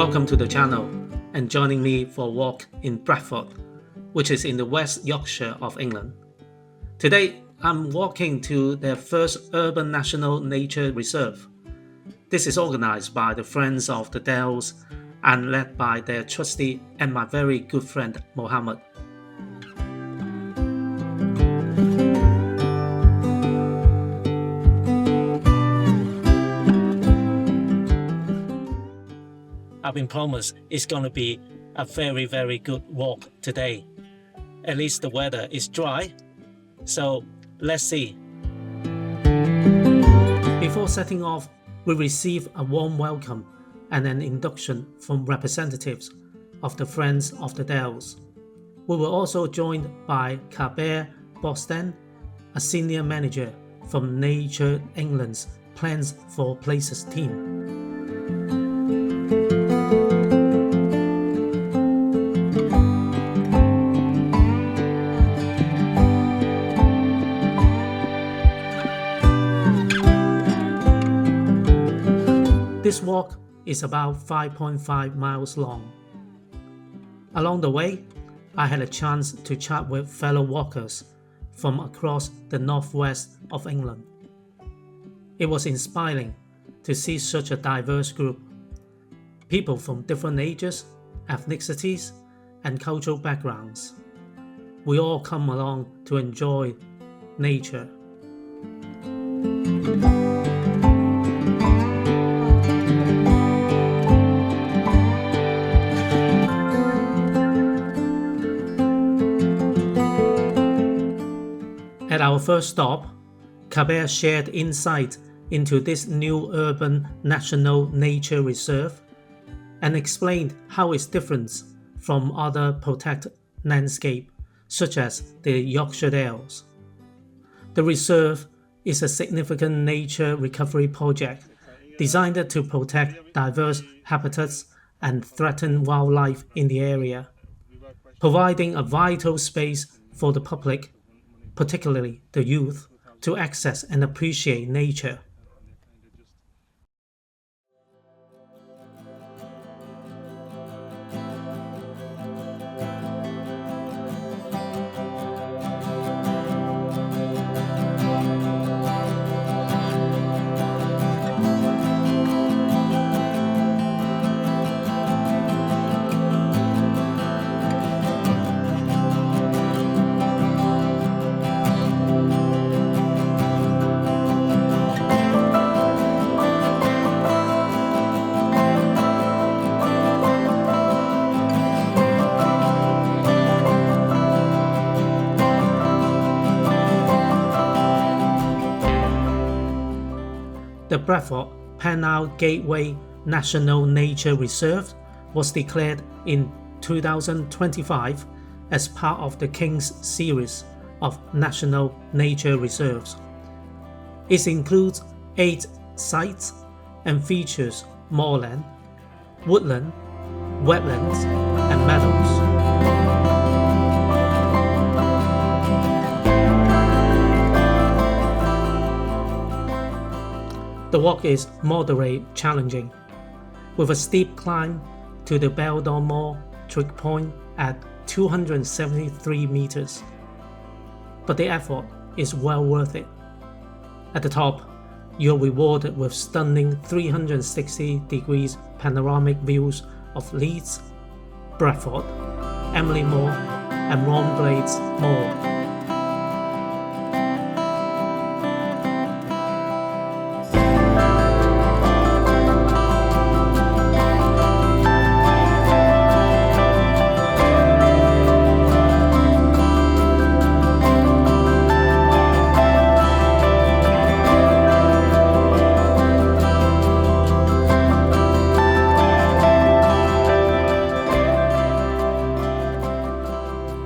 Welcome to the channel and joining me for a walk in Bradford, which is in the West Yorkshire of England. Today I'm walking to their first urban national nature reserve. This is organised by the Friends of the Dales and led by their trustee and my very good friend Mohammed. I've been promised it's going to be a very good walk today. At least the weather is dry, so let's see. Before setting off, we receive a warm welcome and an induction from representatives of the Friends of the Dales. We were also joined by Kabeer, Bostan, a senior manager from Nature England's Plans for Places team. This walk is about 5.5 miles long. Along the way, I had a chance to chat with fellow walkers from across the northwest of England. It was inspiring to see such a diverse group, people from different ages, ethnicities, and cultural backgrounds. We all come along to enjoy nature. At our first stop, Kabeer shared insight into this new urban national nature reserve and explained how it's different from other protected landscapes such as the Yorkshire Dales. The reserve is a significant nature recovery project designed to protect diverse habitats and threatened wildlife in the area, providing a vital space for the public, particularly the youth, to access and appreciate nature. The Bradford Penal Gateway National Nature Reserve was declared in 2025 as part of the King's series of National Nature Reserves. It includes 8 sites and features moorland, woodland, wetlands, and meadows. The walk is moderate challenging, with a steep climb to the Baildon Moor trig point at 273 meters. But the effort is well worth it. At the top, you're rewarded with stunning 360 degrees panoramic views of Leeds, Bradford, Emily Moor, and Longblades Moor.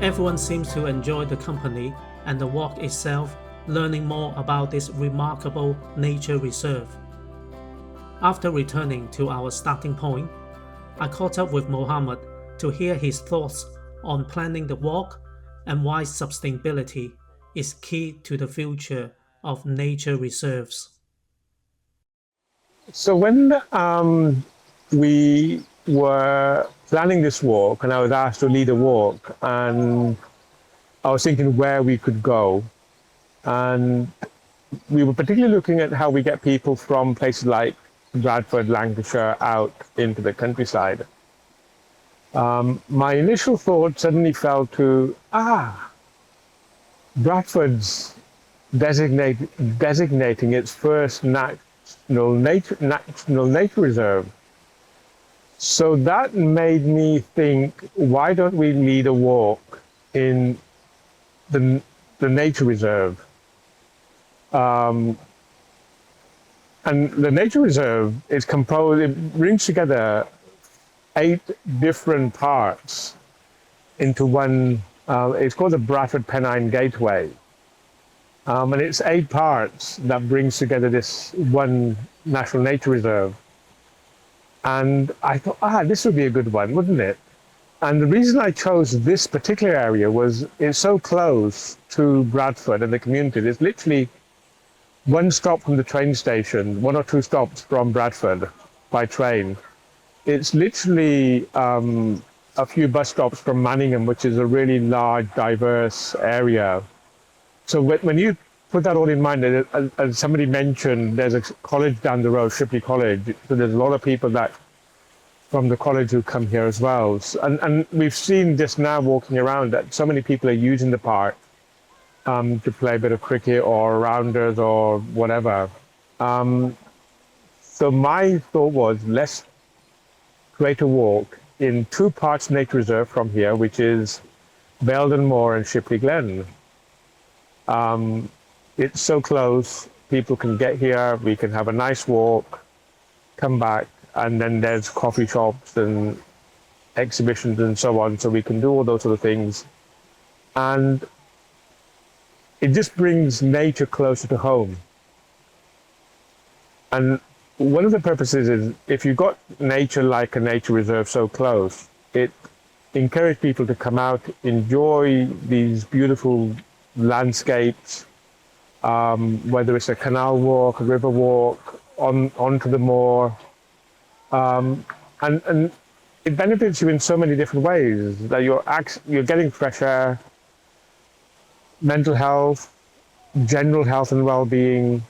Everyone seems to enjoy the company and the walk itself, learning more about this remarkable nature reserve. After returning to our starting point, I caught up with Mohammed to hear his thoughts on planning the walk and why sustainability is key to the future of nature reserves. So when we were planning this walk, and I was asked to lead a walk, and I was thinking where we could go. And we were particularly looking at how we get people from places like Bradford, Lancashire, out into the countryside. My initial thought suddenly fell to, Bradford's designating its first national nature reserve. So that made me think, why don't we lead a walk in the nature reserve? And the nature reserve is composed, it brings together 8 different parts into one. It's called the Bradford Pennine Gateway. And it's 8 parts that brings together this one national nature reserve. And I thought, this would be a good one, wouldn't it? And the reason I chose this particular area was it's so close to Bradford and the community. There's literally one stop from the train station, 1 or 2 stops from Bradford by train. It's literally a few bus stops from Manningham, which is a really large, diverse area. So when you put that all in mind, as somebody mentioned, there's a college down the road, Shipley College. So there's a lot of people that from the college who come here as well. And we've seen just now walking around that so many people are using the park to play a bit of cricket or rounders or whatever. So my thought was, let's create a walk in 2 parts nature reserve from here, which is Baildon Moor and Shipley Glen. It's so close, people can get here, we can have a nice walk, come back, and then there's coffee shops and exhibitions and so on, so we can do all those sort of things. And it just brings nature closer to home. And one of the purposes is, if you've got nature like a nature reserve so close, it encourages people to come out, enjoy these beautiful landscapes, whether it's a canal walk, a river walk, onto the moor. And it benefits you in so many different ways, that you're getting fresh air, mental health, general health and well-being,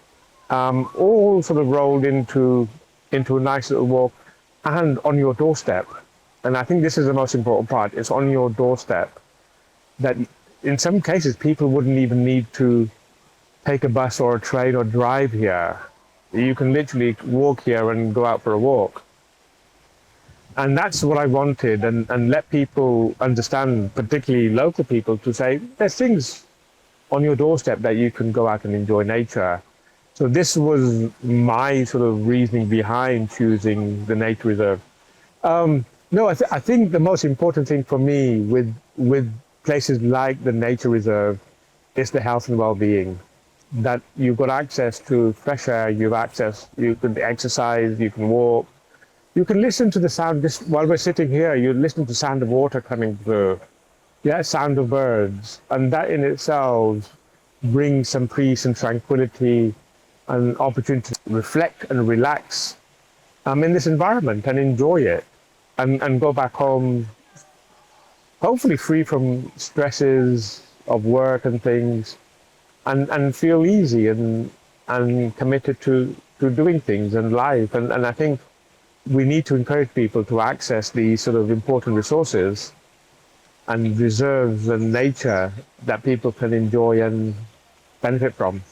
all sort of rolled into a nice little walk and on your doorstep. And I think this is the most important part. It's on your doorstep, that in some cases people wouldn't even need to take a bus or a train or drive here. You can literally walk here and go out for a walk. And that's what I wanted, and let people understand, particularly local people, to say there's things on your doorstep that you can go out and enjoy nature. So this was my sort of reasoning behind choosing the nature reserve. No, I think the most important thing for me with places like the nature reserve is the health and well-being. That you've got access to fresh air, you can exercise, you can walk, you can listen to the sound. Just while we're sitting here, you listen to the sound of water coming through, sound of birds, and that in itself brings some peace and tranquility and opportunity to reflect and relax in this environment and enjoy it, and go back home hopefully free from stresses of work and things, and feel easy and committed to doing things in life. And I think we need to encourage people to access these sort of important resources and reserves and nature that people can enjoy and benefit from.